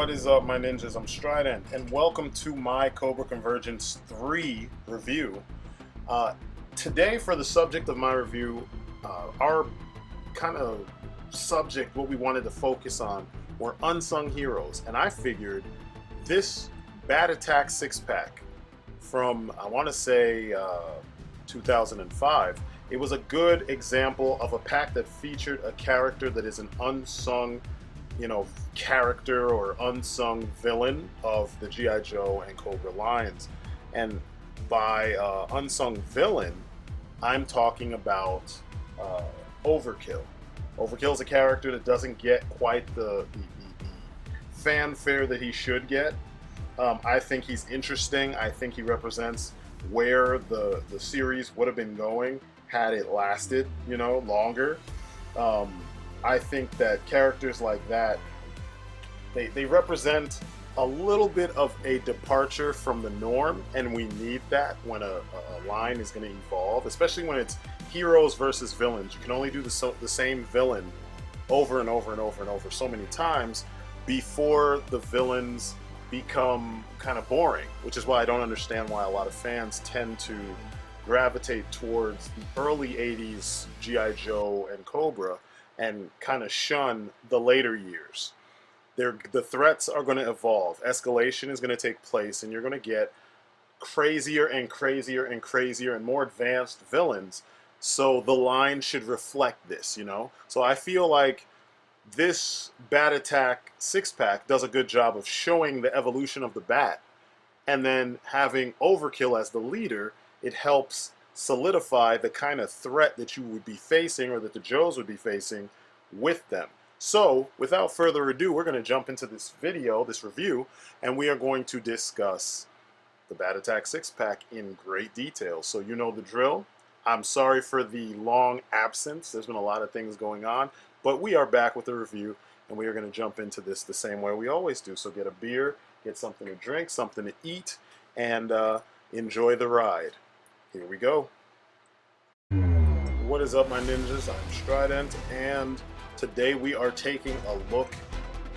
What is up, my ninjas? I'm Strydent, and welcome to my Cobra Convergence 3 review. Today, for the subject of my review, our kind of subject, what we wanted to focus on, were unsung heroes. And I figured this Bat Attack 6-pack from, I want to say, 2005, it was a good example of a pack that featured a character that is an unsung character or unsung villain of the G.I. Joe and Cobra lines. And by unsung villain, I'm talking about Overkill. Overkill is a character that doesn't get quite the fanfare that he should get. I think he's interesting. I think he represents where the series would have been going had it lasted, longer. I think that characters like that, they represent a little bit of a departure from the norm, and we need that when a line is going to evolve, especially when it's heroes versus villains. You can only do the same villain over and over and over and over so many times before the villains become kind of boring, which is why I don't understand why a lot of fans tend to gravitate towards the early 80s G.I. Joe and Cobra and kind of shun the later years. The threats are going to evolve. Escalation is going to take place, and you're going to get crazier and crazier and crazier and more advanced villains. So the line should reflect this, So I feel like this Bat Attack 6-pack does a good job of showing the evolution of the Bat, and then having Overkill as the leader, it helps solidify the kind of threat that you would be facing, or that the Joes would be facing with them. So without further ado, we're going to jump into this video, this review, and we are going to discuss the Bat Attack 6-pack in great detail. So you know the drill. I'm sorry for the long absence. There's been a lot of things going on, but we are back with the review, and we are going to jump into this the same way we always do. So get a beer, get something to drink, something to eat, and enjoy the ride. Here we go. What is up, my ninjas? I'm Strydent, and today we are taking a look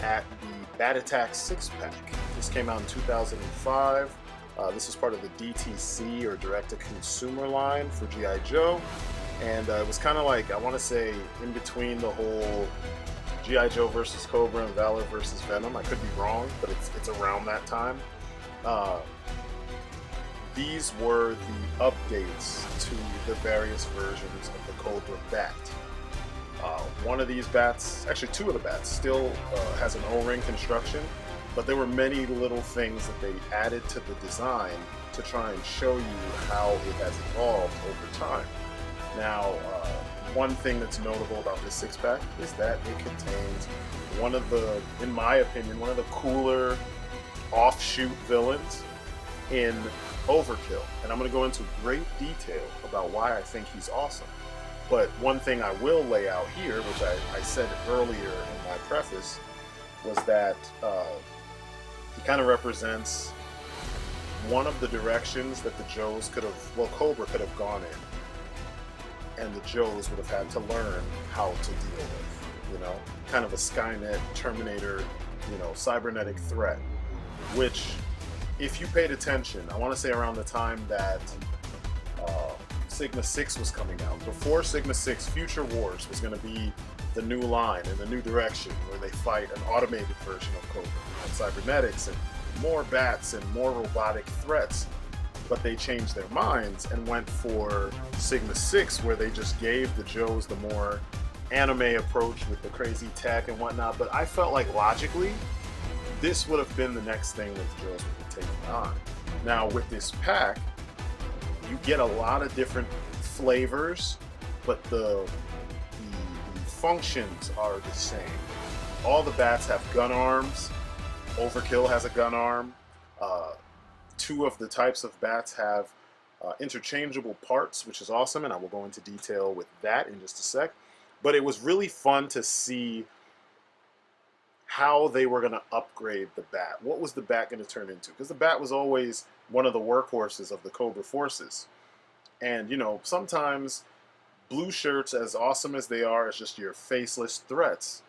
at the Bat Attack 6-pack. This came out in 2005. This is part of the DTC, or direct-to-consumer line for G.I. Joe, and it was kind of like, I want to say, in between the whole G.I. Joe versus Cobra and Valor versus Venom. I could be wrong, but it's around that time. These were the updates to the various versions of the Cobra Bat. One of these bats, actually two of the bats, still has an O-ring construction, but there were many little things that they added to the design to try and show you how it has evolved over time. Now, one thing that's notable about this 6-pack is that it contains one of the, in my opinion, one of the cooler offshoot villains in Overkill, and I'm going to go into great detail about why I think he's awesome. But one thing I will lay out here, which I said earlier in my preface, was that he kind of represents one of the directions that the Joes could have, well, Cobra could have gone in, and the Joes would have had to learn how to deal with, kind of a Skynet, Terminator, cybernetic threat, which, if you paid attention, I want to say around the time that Sigma 6 was coming out, before Sigma 6, Future Wars was going to be the new line and the new direction where they fight an automated version of Cobra, cybernetics and more bats and more robotic threats. But they changed their minds and went for Sigma 6, where they just gave the Joes the more anime approach with the crazy tech and whatnot. But I felt like logically, this would have been the next thing that the Joes would be taking on. Now with this pack, you get a lot of different flavors, but the functions are the same. All the bats have gun arms. Overkill has a gun arm. Two of the types of bats have interchangeable parts, which is awesome, and I will go into detail with that in just a sec. But it was really fun to see how they were going to upgrade the bat. What was the bat going to turn into? Because the bat was always one of the workhorses of the Cobra forces. And, sometimes blue shirts, as awesome as they are, as just your faceless threats,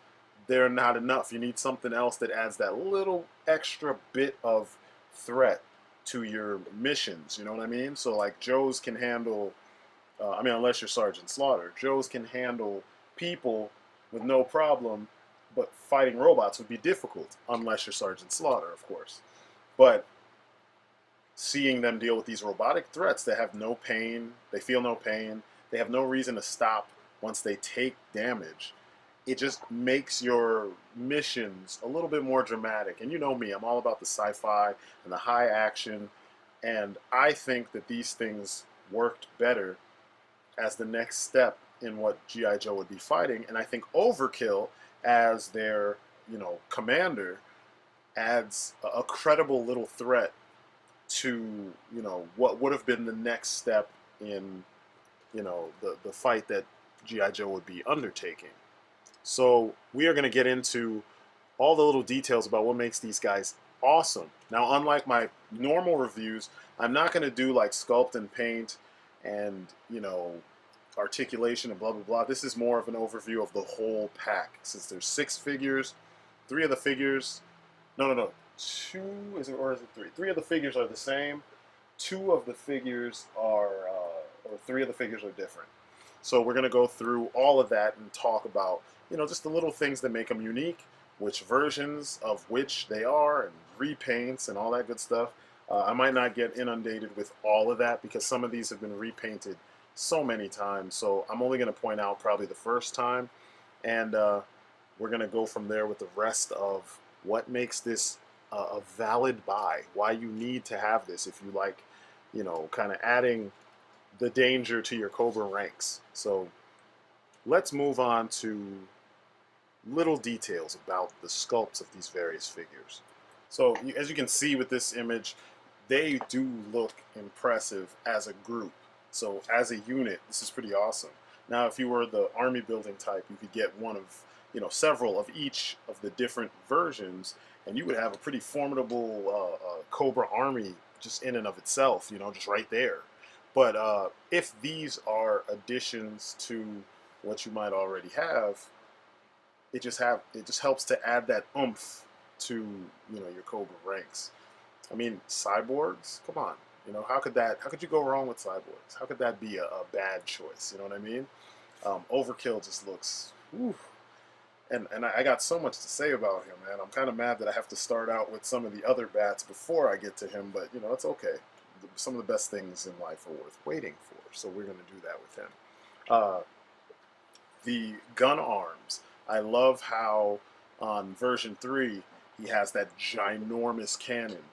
they're not enough. You need something else that adds that little extra bit of threat to your missions. You know what I mean? So like Joe's can handle. I mean, unless you're Sergeant Slaughter, Joe's can handle people with no problem, but fighting robots would be difficult unless you're Sergeant Slaughter, of course. But seeing them deal with these robotic threats that have no pain, they feel no pain, they have no reason to stop once they take damage, it just makes your missions a little bit more dramatic. And you know me, I'm all about the sci-fi and the high action, and I think that these things worked better as the next step in what G.I. Joe would be fighting. And I think Overkill as their, commander adds a credible little threat to, what would have been the next step in, the fight that G.I. Joe would be undertaking. So we are going to get into all the little details about what makes these guys awesome. Now, unlike my normal reviews, I'm not going to do like sculpt and paint and, articulation and blah, blah, blah. This is more of an overview of the whole pack. Since there's 6 figures, 3 of the figures, no, 2, or is it 3? 3 of the figures are the same. 2 of the figures are, or 3 of the figures are different. So we're going to go through all of that and talk about, just the little things that make them unique, which versions of which they are, and repaints and all that good stuff. I might not get inundated with all of that because some of these have been repainted so many times. So I'm only going to point out probably the first time, and we're going to go from there with the rest of what makes this a valid buy, why you need to have this if you like, kind of adding the danger to your Cobra ranks. So let's move on to little details about the sculpts of these various figures. So as you can see with this image, they do look impressive as a group. So as a unit, this is pretty awesome. Now, if you were the army building type, you could get one of, several of each of the different versions, and you would have a pretty formidable Cobra army just in and of itself, just right there. But if these are additions to what you might already have, it just helps to add that oomph to your Cobra ranks. I mean, cyborgs, come on. How could you go wrong with cyborgs? How could that be a bad choice? You know what I mean? Overkill just looks, whew. And I got so much to say about him, man. I'm kind of mad that I have to start out with some of the other bats before I get to him, but it's okay. Some of the best things in life are worth waiting for, so we're going to do that with him. The gun arms. I love how on version 3 he has that ginormous cannon.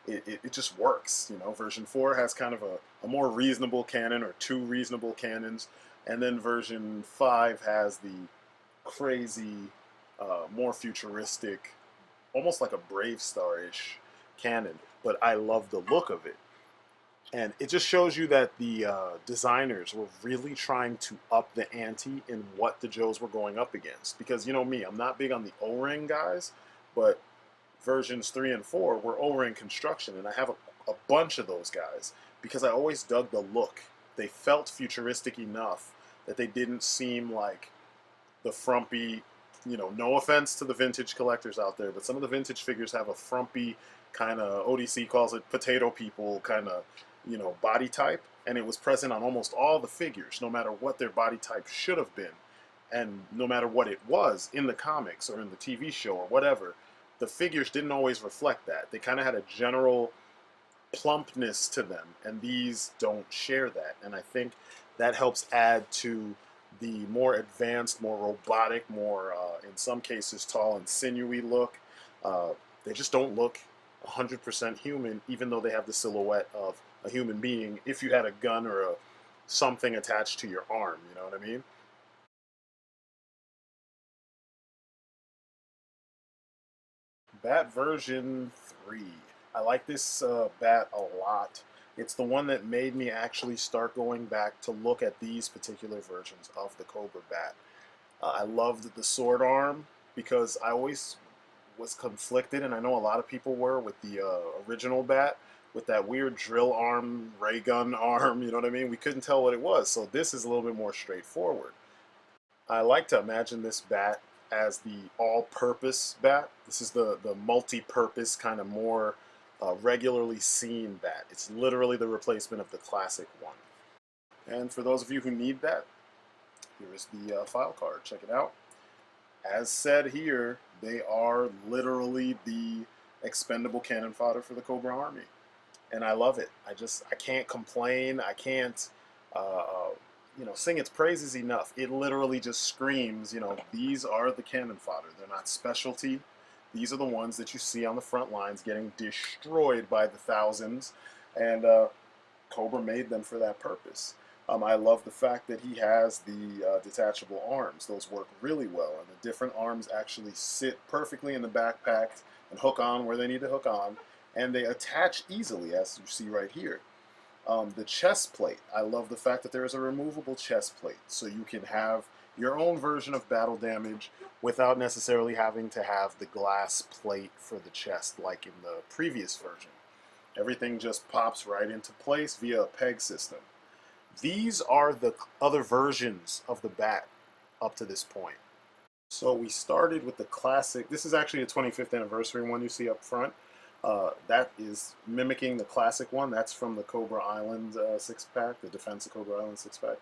It just works. Version 4 has kind of a more reasonable cannon, or 2 reasonable cannons, and then version 5 has the crazy, more futuristic, almost like a Brave Star-ish cannon. But I love the look of it. And it just shows you that the designers were really trying to up the ante in what the Joes were going up against. Because me, I'm not big on the O-ring guys, but versions 3 and 4 were O-ring construction, and I have a bunch of those guys because I always dug the look. They felt futuristic enough that they didn't seem like the frumpy, no offense to the vintage collectors out there, but some of the vintage figures have a frumpy kind of, ODC calls it potato people kind of, body type, and it was present on almost all the figures, no matter what their body type should have been, and no matter what it was in the comics or in the TV show or whatever, the figures didn't always reflect that. They kind of had a general plumpness to them, and these don't share that, and I think that helps add to the more advanced, more robotic, more, in some cases, tall and sinewy look. They just don't look 100% human, even though they have the silhouette of a human being if you had a gun or something attached to your arm, you know what I mean? Bat version 3. I like this bat a lot. It's the one that made me actually start going back to look at these particular versions of the Cobra bat. I loved the sword arm because I always was conflicted, and I know a lot of people were, with the original bat, with that weird drill arm, ray gun arm, you know what I mean? We couldn't tell what it was, so this is a little bit more straightforward. I like to imagine this bat as the all-purpose bat. This is the multi-purpose kind of more regularly seen bat. It's literally the replacement of the classic one. And for those of you who need that, here is the file card. Check it out. As said here, they are literally the expendable cannon fodder for the Cobra Army. And I love it. I can't complain. I can't, sing its praises enough. It literally just screams, these are the cannon fodder. They're not specialty. These are the ones that you see on the front lines getting destroyed by the thousands. And Cobra made them for that purpose. I love the fact that he has the detachable arms. Those work really well, and the different arms actually sit perfectly in the backpack and hook on where they need to hook on, and they attach easily, as you see right here. The chest plate, I love the fact that there is a removable chest plate, so you can have your own version of battle damage without necessarily having to have the glass plate for the chest like in the previous version. Everything just pops right into place via a peg system. These are the other versions of the bat up to this point. So we started with the classic. This is actually a 25th anniversary one you see up front. That is mimicking the classic one. That's from the Cobra Island 6-pack, the Defense of Cobra Island 6-pack.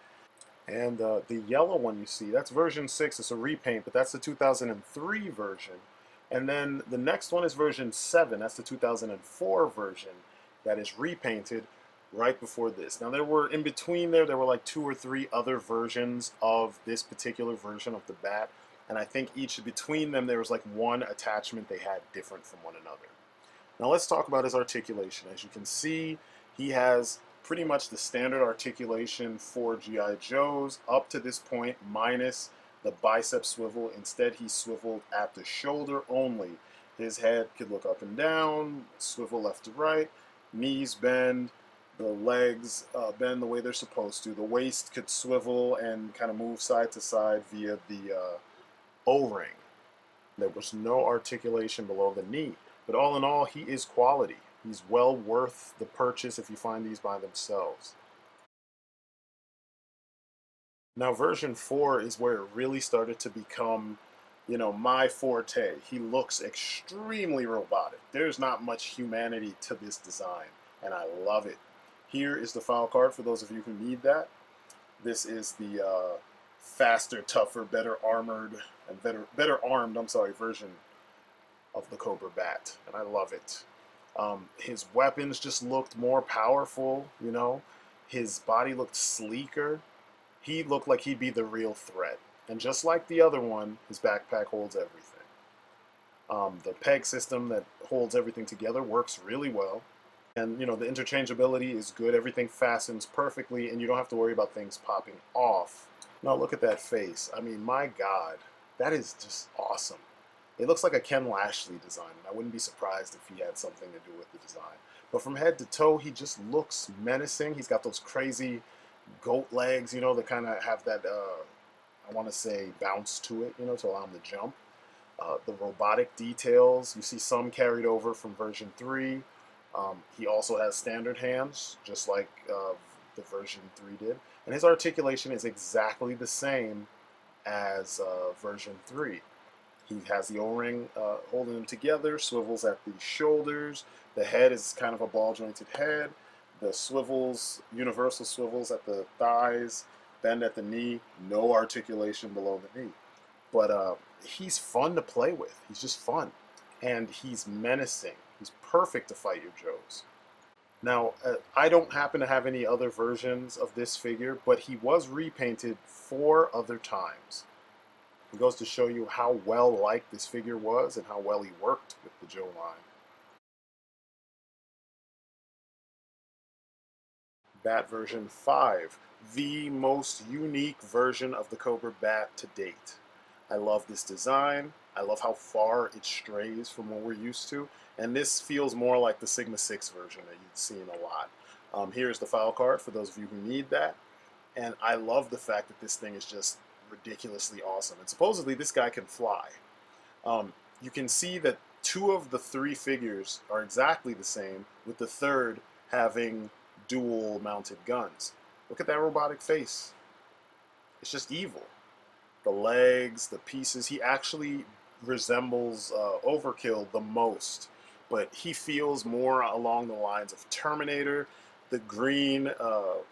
And the yellow one you see, that's version 6. It's a repaint, but that's the 2003 version. And then the next one is version 7. That's the 2004 version that is repainted right before this. Now there were, in between there were like 2 or 3 other versions of this particular version of the bat. And I think each between them there was like one attachment they had different from one another. Now let's talk about his articulation. As you can see, he has pretty much the standard articulation for G.I. Joes up to this point, minus the bicep swivel. Instead, he swiveled at the shoulder only. His head could look up and down, swivel left to right, knees bend, the legs bend the way they're supposed to. The waist could swivel and kind of move side to side via the O-ring. There was no articulation below the knee. But all in all, he is quality. He's well worth the purchase if you find these by themselves. Now version 4 is where it really started to become, my forte. He looks extremely robotic. There's not much humanity to this design, and I love it. Here is the file card for those of you who need that. This is the faster, tougher, better armored, and better armed, version of the Cobra bat, and I love it. His weapons just looked more powerful, His body looked sleeker. He looked like he'd be the real threat. And just like the other one, his backpack holds everything. The peg system that holds everything together works really well. And, the interchangeability is good. Everything fastens perfectly, and you don't have to worry about things popping off. Now look at that face. I mean, my God, that is just awesome. It looks like a Ken Lashley design, and I wouldn't be surprised if he had something to do with the design. But from head to toe, he just looks menacing. He's got those crazy goat legs, that kind of have that, I want to say, bounce to it, to allow him to jump. The robotic details, you see some carried over from version 3. He also has standard hands, just like the version 3 did. And his articulation is exactly the same as version 3. He has the O-ring holding them together, swivels at the shoulders. The head is kind of a ball-jointed head. The swivels, universal swivels at the thighs, bend at the knee, no articulation below the knee. But he's fun to play with. He's just fun. And he's menacing. He's perfect to fight your Joes. Now, I don't happen to have any other versions of this figure, but he was repainted 4 other times. It goes to show you how well liked this figure was and how well he worked with the Joe line. Bat version 5, the most unique version of the Cobra bat to date. I love this design. I love how far it strays from what we're used to. And this feels more like the Sigma 6 version that you've seen a lot. Here's the file card for those of you who need that. And I love the fact that this thing is just ridiculously awesome. And supposedly this guy can fly. You can see that 2 of the 3 figures are exactly the same, with the third having dual mounted guns. Look at that robotic face. It's just evil. the legs, the pieces. He actually resembles Overkill the most, but he feels more along the lines of Terminator. The green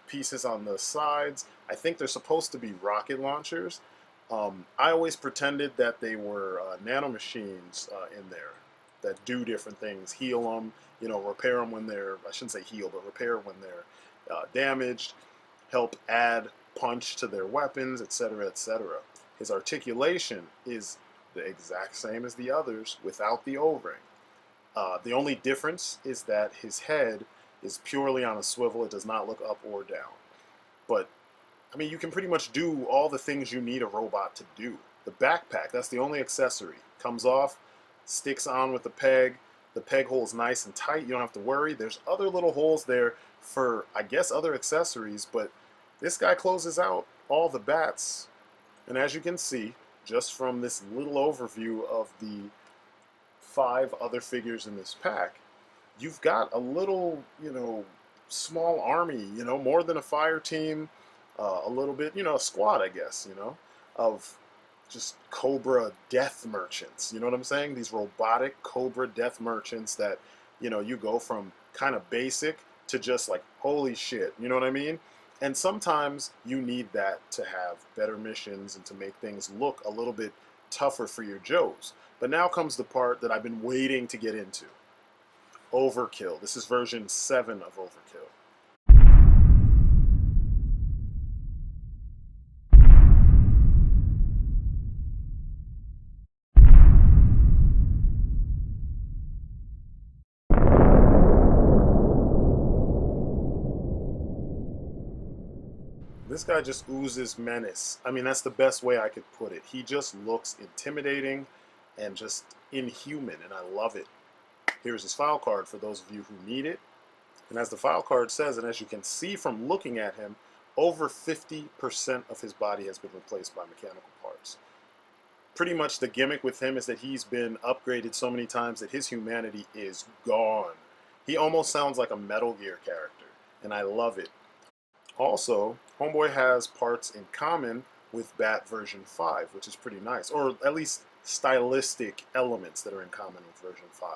pieces on the sides, I think they're supposed to be rocket launchers. I always pretended that they were nanomachines in there that do different things, heal them, you know, repair them when they're, I shouldn't say heal, but repair when they're damaged, help add punch to their weapons, etc., etc. His articulation is the exact same as the others without the O-ring. The only difference is that his head is purely on a swivel. It does not look up or down. But, I mean, you can pretty much do all the things you need a robot to do. The backpack, that's the only accessory. Comes off, sticks on with the peg. The peg hole is nice and tight. You don't have to worry. There's other little holes there for, I guess, other accessories, but this guy closes out all the bats. And as you can see, just from this little overview of the 5 other figures in this pack, you've got a little, you know, small army, you know, more than a fire team, a little bit, you know, a squad, I guess, you know, of just Cobra death merchants. You know what I'm saying? These robotic Cobra death merchants that, you know, you go from kind of basic to just like, holy shit, you know what I mean? And sometimes you need that to have better missions and to make things look a little bit tougher for your Joes. But now comes the part that I've been waiting to get into. Overkill. This is version 7 of Overkill. This guy just oozes menace. I mean, that's the best way I could put it. He just looks intimidating and just inhuman, and I love it. Here's his file card for those of you who need it. And as the file card says, and as you can see from looking at him, over 50% of his body has been replaced by mechanical parts. Pretty much the gimmick with him is that he's been upgraded so many times that his humanity is gone. He almost sounds like a Metal Gear character, and I love it. Also, Homeboy has parts in common with Bat version 5, which is pretty nice, or at least stylistic elements that are in common with version 5.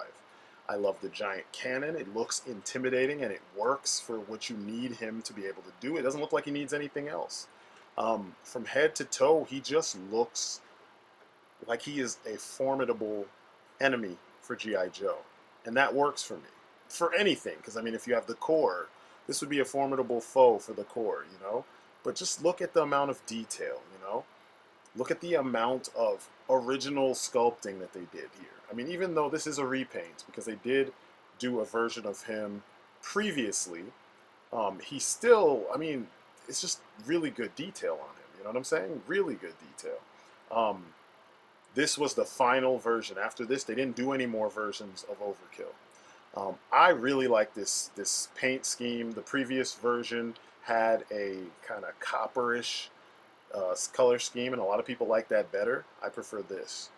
I love the giant cannon. It looks intimidating and it works for what you need him to be able to do. It doesn't look like he needs anything else. From head to toe, he just looks like he is a formidable enemy for G.I. Joe. And that works for me. For anything, because I mean, if you have the core, this would be a formidable foe for the core, you know? But just look at the amount of detail, you know? Look at the amount of original sculpting that they did here. I mean, even though this is a repaint, because they did do a version of him previously, he still, I mean, it's just really good detail on him. You know what I'm saying? Really good detail. This was the final version. After this, they didn't do any more versions of Overkill. I really like this paint scheme. The previous version had a kind of copperish color scheme, and a lot of people like that better. I prefer this.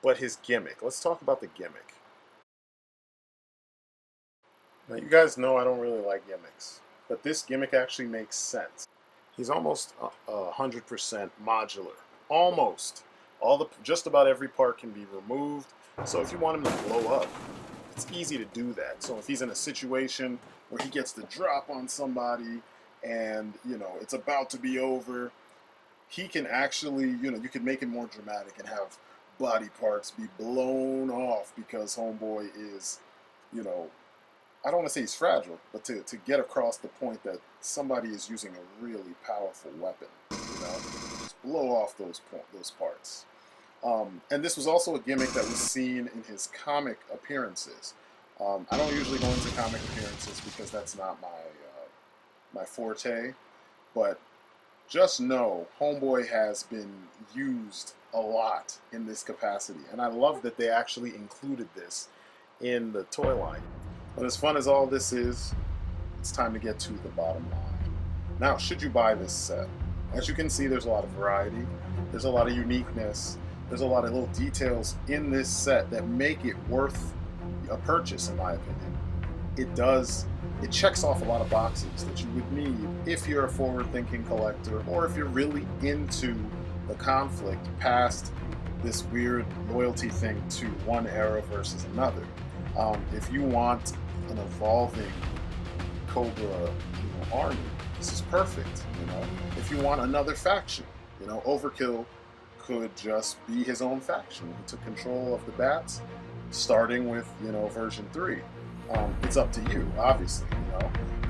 But his gimmick. Let's talk about the gimmick. Now, you guys know I don't really like gimmicks, but this gimmick actually makes sense. He's almost 100% modular. Almost. Just about every part can be removed. So if you want him to blow up, it's easy to do that. So if he's in a situation where he gets the drop on somebody and, you know, it's about to be over, he can actually, you know, you can make it more dramatic and have body parts be blown off because Homeboy is, you know, I don't want to say he's fragile, but to get across the point that somebody is using a really powerful weapon, you know, just blow off those parts. And this was also a gimmick that was seen in his comic appearances. I don't usually go into comic appearances because that's not my forte, but just know Homeboy has been used a lot in this capacity, and I love that they actually included this in the toy line. But as fun as all this is, it's time to get to the bottom line. Now, should you buy this set? As you can see, there's a lot of variety, there's a lot of uniqueness, there's a lot of little details in this set that make it worth a purchase, in my opinion. It checks off a lot of boxes that you would need if you're a forward-thinking collector or if you're really into the conflict past this weird loyalty thing to one era versus another. If you want an evolving Cobra, army, this is perfect. If you want another faction, Overkill could just be his own faction. He took control of the bats, starting with version 3. It's up to you, obviously.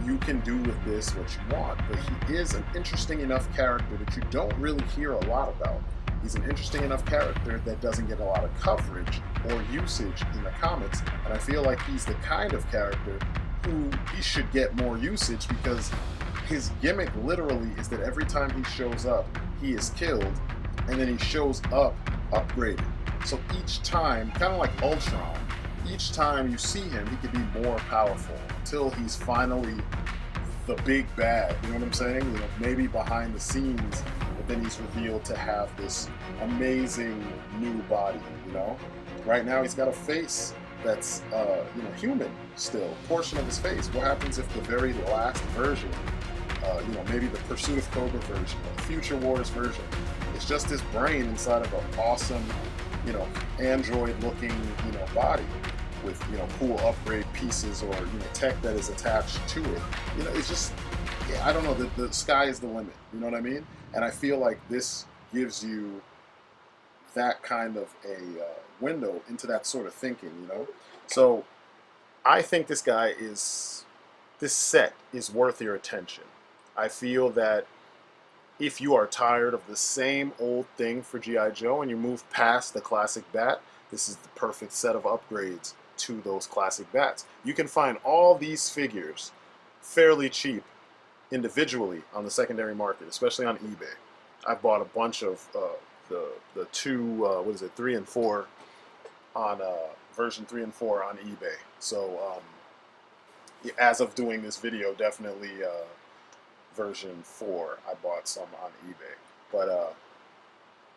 You can do with this what you want, but he is an interesting enough character that you don't really hear a lot about. He's an interesting enough character that doesn't get a lot of coverage or usage in the comics, and I feel like he's the kind of character who he should get more usage, because his gimmick literally is that every time he shows up, he is killed, and then he shows up upgraded. So each time, kind of like Ultron, each time you see him, he could be more powerful until he's finally the big bad. You know what I'm saying? Maybe behind the scenes, but then he's revealed to have this amazing new body. Right now he's got a face that's human still, portion of his face. What happens if the very last version, maybe the Pursuit of Cobra version, or the Future Wars version, it's just his brain inside of an awesome, android-looking, body with cool upgrade pieces or tech that is attached to it. It's just, I don't know. The sky is the limit. You know what I mean? And I feel like this gives you that kind of a window into that sort of thinking. So I think this set is worth your attention. I feel that if you are tired of the same old thing for G.I. Joe and you move past the classic bat, this is the perfect set of upgrades to those classic bats. You can find all these figures fairly cheap individually on the secondary market, especially on eBay. I bought a bunch of the two, 3 and 4 on version 3 and 4 on eBay. So as of doing this video, definitely version 4 I bought some on eBay. But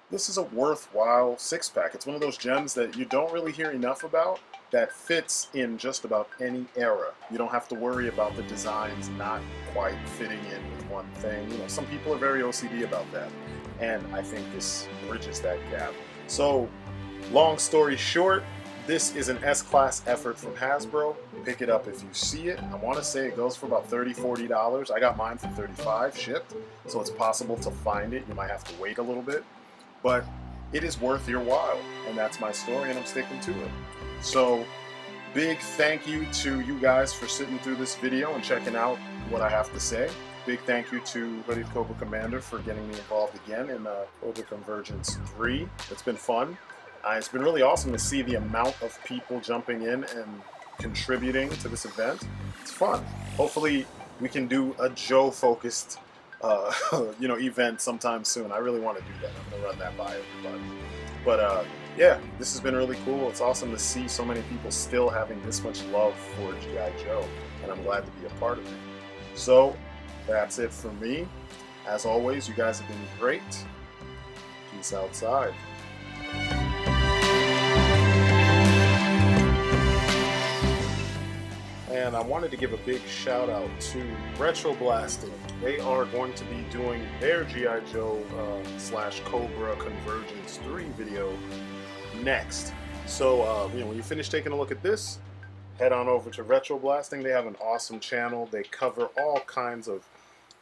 this is a worthwhile 6-pack. It's one of those gems that you don't really hear enough about, that fits in just about any era. You don't have to worry about the designs not quite fitting in with one thing. Some people are very OCD about that, and I think this bridges that gap. So, long story short, this is an S-Class effort from Hasbro. Pick it up if you see it. I want to say it goes for about $30, $40. I got mine for $35 shipped, so it's possible to find it. You might have to wait a little bit, but it is worth your while, and that's my story, and I'm sticking to it. So, big thank you to you guys for sitting through this video and checking out what I have to say. Big thank you to Hooded Cobra Commander for getting me involved again in Cobra Convergence 3. It's been fun. It's been really awesome to see the amount of people jumping in and contributing to this event. It's fun. Hopefully we can do a Joe-focused event sometime soon. I really want to do that. I'm going to run that by everybody. But yeah, this has been really cool. It's awesome to see so many people still having this much love for G.I. Joe, and I'm glad to be a part of it. So, that's it for me. As always, you guys have been great. Peace outside. And I wanted to give a big shout out to Retroblasting. They are going to be doing their G.I. Joe / Cobra Convergence 3 video next. So when you finish taking a look at this, head on over to Retroblasting. They have an awesome channel. They cover all kinds of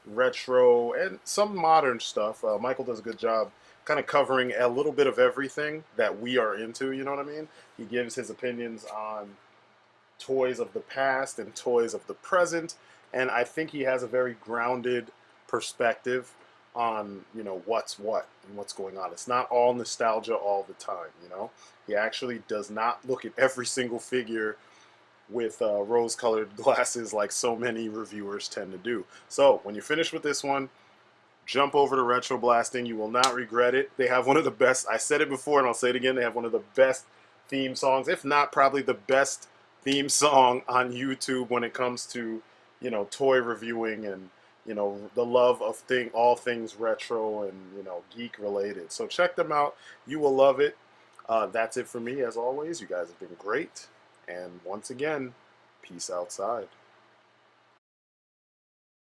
retro and some modern stuff. Michael does a good job kind of covering a little bit of everything that we are into, you know what I mean? He gives his opinions on toys of the past and toys of the present, and I think he has a very grounded perspective on what's what and what's going on. It's not all nostalgia all the time. He actually does not look at every single figure with rose-colored glasses like so many reviewers tend to do. So when you finish with this one, jump over to Retroblasting. You will not regret it. They have one of the best, I said it before and I'll say it again, they have one of the best theme songs, if not probably the best theme song on YouTube when it comes to toy reviewing and the love of all things retro and geek related. So check them out. You will love it. That's it for me as always. You guys have been great, and once again, peace outside.